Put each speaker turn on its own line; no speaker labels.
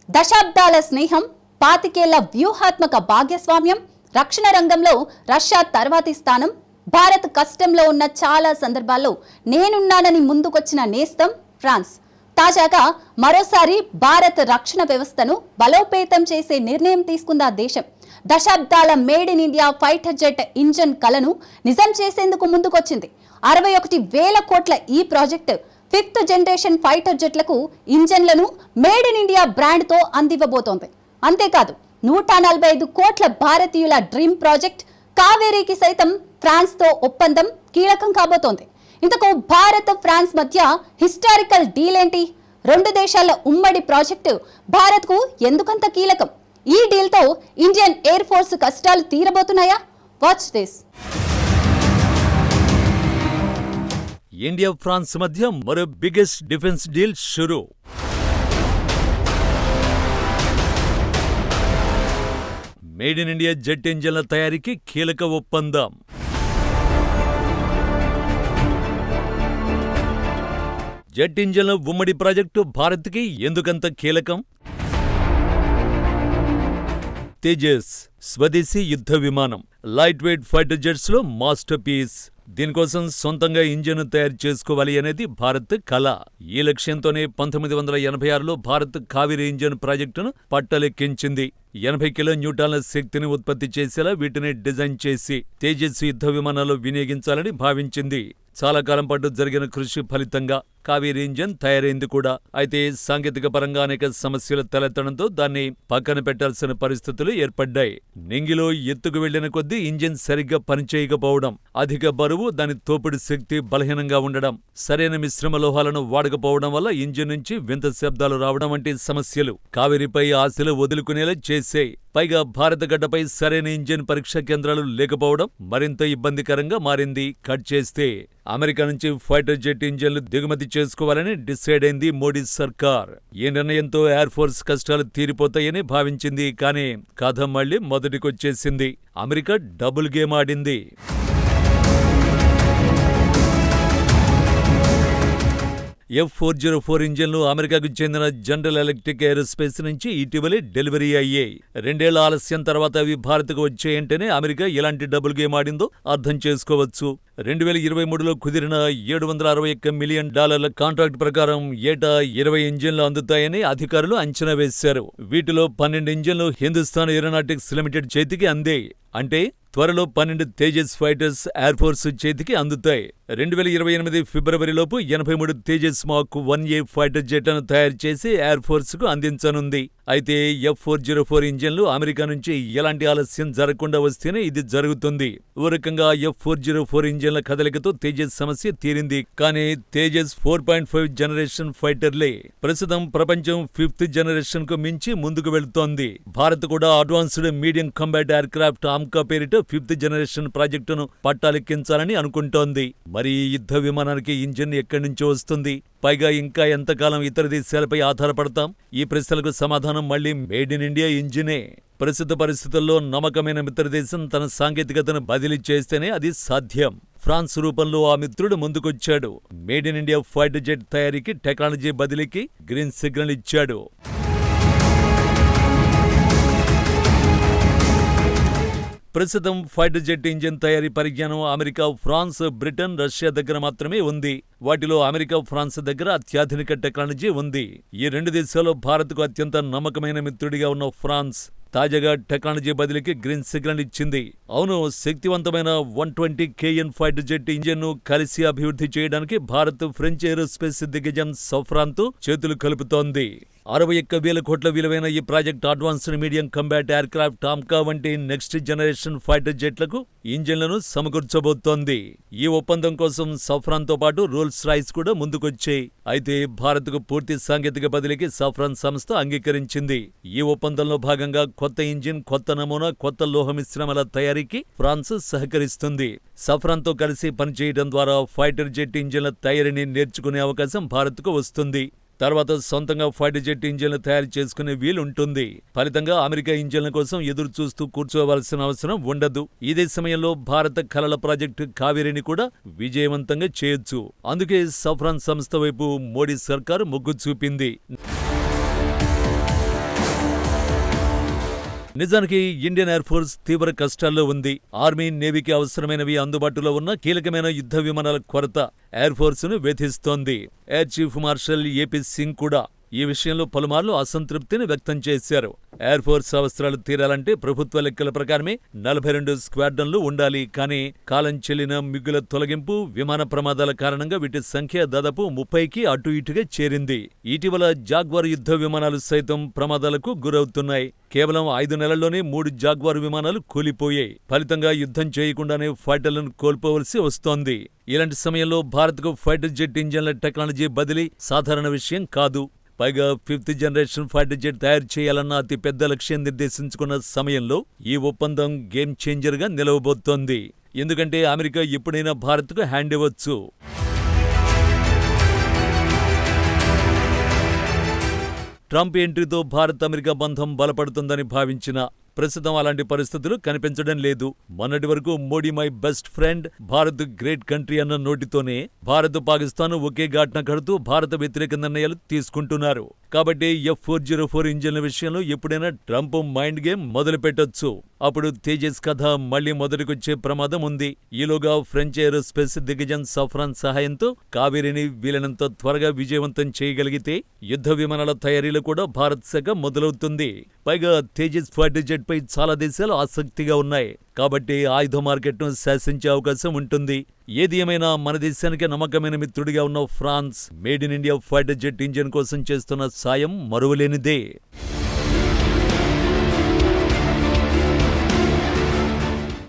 దశాబ్దాల స్నేహం, పాతికేళ్ల వ్యూహాత్మక భాగస్వామ్యం, రక్షణ రంగంలో రష్యా తర్వాతి స్థానం, భారత్ కష్టంలో ఉన్న చాలా సందర్భాల్లో నేనున్నానని ముందుకొచ్చిన నేస్తం ఫ్రాన్స్. తాజాగా మరోసారి భారత్ రక్షణ వ్యవస్థను బలోపేతం చేసే నిర్ణయం తీసుకుందా దేశం. దశాబ్దాల made in India fighter jet engine కలను నిజం చేసేందుకు ముందుకొచ్చింది. 61,000 కోట్ల ఈ ప్రాజెక్టు 5th జనరేషన్ ఫైటర్ జెట్లకు ఇంజన్లను మేడ్ ఇన్ ఇండియా బ్రాండ్తో అందివ్వబోతోంది. అంతేకాదు 145 కోట్ల భారతీయుల డ్రీమ్ ప్రాజెక్ట్ కావేరీకి సైతం ఫ్రాన్స్తో ఒప్పందం కీలకం కాబోతోంది. ఇంతకు భారత్ ఫ్రాన్స్ మధ్య హిస్టారికల్ డీల్ ఏంటి? రెండు దేశాల ఉమ్మడి ప్రాజెక్టు భారత్కు ఎందుకంత కీలకం? ఈ డీల్తో ఇండియన్ ఎయిర్ ఫోర్స్ కష్టాలు తీరబోతున్నాయా? Watch this.
ఇండియా ఫ్రాన్స్ మధ్య మరో బిగ్గెస్ట్ డిఫెన్స్ డీల్ షురూ. మేడ్ ఇన్ ఇండియా జెట్ ఇంజన్ల తయారీకి కీలక ఒప్పందం. జెట్ ఇంజన్ల ఉమ్మడి ప్రాజెక్టు భారత్కి ఎందుకంత కీలకం? తేజస్ స్వదేశీ యుద్ధ విమానం, లైట్ వెయిట్ ఫైటర్ జెట్స్ లో మాస్టర్ పీస్. దీనికోసం సొంతంగా ఇంజిన్ తయారు చేసుకోవాలి అనేది భారత్ కళ. ఈ లక్ష్యంతోనే 1986లో భారత్ కావేరీ ఇంజిన్ ప్రాజెక్టును పట్టలెక్కించింది. 80 కిలోన్యూటాన్ల శక్తిని ఉత్పత్తి చేసేలా వీటిని డిజైన్ చేసి తేజస్ యుద్ధ విమానాల్లో వినియోగించాలని భావించింది. చాలా కాలం పాటు జరిగిన కృషి ఫలితంగా కావేరీ ఇంజన్ తయారైంది కూడా. అయితే సాంకేతిక పరంగా అనేక సమస్యలు తలెత్తడంతో దాన్ని పక్కన పెట్టాల్సిన పరిస్థితులు ఏర్పడ్డాయి. నింగిలో ఎత్తుకు వెళ్లిన కొద్దీ ఇంజిన్ సరిగ్గా పనిచేయకపోవడం, అధిక బరువు, దాని తోపుడు శక్తి బలహీనంగా ఉండడం, సరైన మిశ్రమ లోహాలను వాడకపోవడం వల్ల ఇంజిన్ నుంచి వింత శబ్దాలు రావడం వంటి సమస్యలు కావేరీపై ఆశలు వదులుకునేలా చేశాయి. పైగా భారత గడ్డపై సరైన ఇంజిన్ పరీక్షా కేంద్రాలు లేకపోవడం మరింత ఇబ్బందికరంగా మారింది. కట్ చేస్తే అమెరికా నుంచి ఫైటర్ జెట్ ఇంజన్లు దిగుమతి చేసుకోవాలని డిసైడ్ అయింది మోడీ సర్కార్. ఈ నిర్ణయంతో ఎయిర్ ఫోర్స్ కష్టాలు తీరిపోతాయని భావించింది. కానీ కథ మళ్లీ మొదటికొచ్చేసింది. అమెరికా డబుల్ గేమ్ ఆడింది. F-404 ఇంజన్లు అమెరికాకు చెందిన జనరల్ ఎలక్ట్రిక్ ఏరోస్పేస్ నుంచి ఇటీవలే డెలివరీ అయ్యాయి. 2 ఏళ్ల ఆలస్యం తర్వాత అవి భారత్కు వచ్చాయంటేనే అమెరికా ఎలాంటి డబుల్ గేమ్ ఆడిందో అర్థం చేసుకోవచ్చు. 2023లో కుదిరిన $761 మిలియన్ కాంట్రాక్ట్ ప్రకారం ఏటా 20 ఇంజన్లు అందుతాయని అధికారులు అంచనా వేశారు. వీటిలో 12 ఇంజన్లు హిందుస్థాన్ ఏరోనాటిక్స్ లిమిటెడ్ చేతికి అందాయి. అంటే త్వరలో 12 తేజస్ ఫైటర్స్ ఎయిర్ ఫోర్స్ చేతికి అందుతాయి. 2028 ఫిబ్రవరిలోపు 83 తేజస్ మార్క్ 1A ఫైటర్ జెట్లను తయారు చేసి ఎయిర్ ఫోర్స్ కు అందించనుంది. అయితే F-404 ఇంజన్లు అమెరికా నుంచి ఎలాంటి ఆలస్యం జరగకుండా వస్తేనే ఇది జరుగుతుంది. ఓ రకంగా F-404 ఇంజన్ల కదలికతో తేజస్ సమస్య తీరింది. కానీ తేజస్ 4.5 జనరేషన్ ఫైటర్లే. ప్రస్తుతం ప్రపంచం 5th జనరేషన్ కు మించి ముందుకు వెళుతోంది. భారత్ కూడా advanced medium combat aircraft AMCA పేరిట 5th జనరేషన్ ప్రాజెక్టును పట్టాలెక్కించాలని అనుకుంటోంది. మరి ఈ యుద్ధ విమానానికి ఇంజిన్ ఎక్కడి నుంచి వస్తుంది? పైగా ఇంకా ఎంతకాలం ఇతర దేశాలపై ఆధారపడతాం? ఈ ప్రశ్నలకు సమాధానం మళ్లీ మేడ్ ఇన్ ఇండియా ఇంజినే. ప్రస్తుత పరిస్థితుల్లో నమ్మకమైన మిత్రదేశం తన సాంకేతికతను బదిలీ చేస్తేనే అది సాధ్యం. ఫ్రాన్స్ రూపంలో ఆ మిత్రుడు ముందుకొచ్చాడు. Made in India fighter jet తయారీకి టెక్నాలజీ బదిలీకి గ్రీన్ సిగ్నల్ ఇచ్చాడు. ప్రస్తుతం ఫైటర్ జెట్ ఇంజిన్ తయారీ పరిజ్ఞానం అమెరికా, ఫ్రాన్స్, బ్రిటన్, రష్యా దగ్గర మాత్రమే ఉంది. వాటిలో అమెరికా, ఫ్రాన్స్ దగ్గర అత్యాధునిక టెక్నాలజీ ఉంది. ఈ 2 దేశాల్లో భారత్కు అత్యంత నమ్మకమైన మిత్రుడిగా ఉన్న ఫ్రాన్స్ తాజాగా టెక్నాలజీ బదిలీకి గ్రీన్ సిగ్నల్ ఇచ్చింది. అవును, శక్తివంతమైన 120 KN ఫైటర్ జెట్ ఇంజిన్ను కలిసి అభివృద్ధి చేయడానికి భారత్ ఫ్రెంచ్ ఏరోస్పేస్ దిగ్గజం సఫ్రాన్తో చేతులు కలుపుతోంది. 61,000 కోట్ల విలువైన ఈ project advanced medium combat aircraft AMCA వంటి నెక్స్ట్ జనరేషన్ ఫైటర్ జెట్లకు ఇంజిన్లను సమకూర్చబోతోంది. ఈ ఒప్పందం కోసం సఫ్రాన్తో పాటు రోల్స్ రాయ్స్ కూడా ముందుకొచ్చాయి. అయితే భారత్కు పూర్తి సాంకేతిక బదిలీకి సఫ్రాన్ సంస్థ అంగీకరించింది. ఈ ఒప్పందంలో భాగంగా కొత్త ఇంజిన్, కొత్త నమూనా, కొత్త లోహ మిశ్రమాల తయారీకి ఫ్రాన్స్ సహకరిస్తుంది. సఫ్రాన్తో కలిసి పనిచేయడం ద్వారా ఫైటర్ జెట్ ఇంజిన్ల తయారీని నేర్చుకునే అవకాశం భారత్కు వస్తుంది. తర్వాత సొంతంగా ఫైటర్ జెట్ ఇంజిన్లు తయారు చేసుకునే వీలుంటుంది. ఫలితంగా అమెరికా ఇంజిన్ల కోసం ఎదురు చూస్తూ కూర్చోవలసిన అవసరం ఉండదు. ఇదే సమయంలో భారత కలల ప్రాజెక్టు కావేరీని కూడా విజయవంతంగా చేయొచ్చు. అందుకే సఫ్రాన్ సంస్థ వైపు మోడీ సర్కారు మొగ్గు చూపింది. నిజానికి ఇండియన్ ఎయిర్ ఫోర్స్ తీవ్ర కష్టాల్లో ఉంది. ఆర్మీ, నేవీకి అవసరమైనవి అందుబాటులో ఉన్న కీలకమైన యుద్ధ విమానాల కొరత ఎయిర్ ఫోర్స్ను వేధిస్తోంది. Air chief marshal AP Singh కూడా ఈ విషయంలో పలుమార్లు అసంతృప్తిని వ్యక్తం చేశారు. ఎయిర్ ఫోర్స్ అవసరాలు తీరాలంటే ప్రభుత్వ లెక్కల ప్రకారమే 42 స్క్వాడ్రన్లు ఉండాలి. కానీ కాలం చెల్లిన మిగుల తొలగింపు, విమాన ప్రమాదాల కారణంగా వీటి సంఖ్య దాదాపు 30కి అటు ఇటుగా చేరింది. ఇటీవల జాగ్వార్ యుద్ధ విమానాలు సైతం ప్రమాదాలకు గురవుతున్నాయి. కేవలం 5 నెలల్లోనే 3 జాగ్వార్ విమానాలు కూలిపోయాయి. ఫలితంగా యుద్ధం చేయకుండానే ఫైటర్లను కోల్పోవలసి వస్తోంది. ఇలాంటి సమయంలో భారత్కు ఫైటర్ జెట్ ఇంజన్ల టెక్నాలజీ బదిలీ సాధారణ విషయం కాదు. పైగా 5th జనరేషన్ ఫైటర్ జెట్ తయారు చేయాలన్న అతి పెద్ద లక్ష్యం నిర్దేశించుకున్న సమయంలో ఈ ఒప్పందం గేమ్ చేంజర్గా నిలవబోతోంది. ఎందుకంటే అమెరికా ఎప్పుడైనా భారత్కు హ్యాండ్ ఇవ్వచ్చు. ట్రంప్ ఎంట్రీతో భారత్ అమెరికా బంధం బలపడుతుందని భావించిన ప్రస్తుతం అలాంటి పరిస్థితులు కనిపించడం లేదు. మొన్నటి వరకు Modi my best friend, Bharat great country అన్న నోటితోనే భారత్, పాకిస్తాన్ ఒకే ఘాట్న కడుతూ భారత వ్యతిరేక నిర్ణయాలు తీసుకుంటున్నారు. కాబట్టి F-404 ఇంజిన్ల విషయంలో ఎప్పుడైనా ట్రంప్ మైండ్ గేమ్ మొదలు పెట్టొచ్చు. అప్పుడు తేజస్ కథ మళ్లీ మొదటికొచ్చే ప్రమాదం ఉంది. ఈలోగా ఫ్రెంచ్ ఏరోస్పేస్ దిగ్గజం సఫ్రాన్ సహాయంతో కావేరీని వీలైనంత త్వరగా విజయవంతం చేయగలిగితే యుద్ధ విమానాల తయారీలో కూడా భారత్ శాఖ మొదలవుతుంది. పైగా తేజస్ ఫైటర్ జెట్ పై చాలా దేశాలు ఆసక్తిగా ఉన్నాయి. కాబట్టి ఆయుధ మార్కెట్ను శాసించే అవకాశం ఉంటుంది. ఏది ఏమైనా మన దేశానికి నమ్మకమైన మిత్రుడిగా ఉన్న France made in India fighter jet engine కోసం చేస్తున్న సాయం మరువలేనిదే.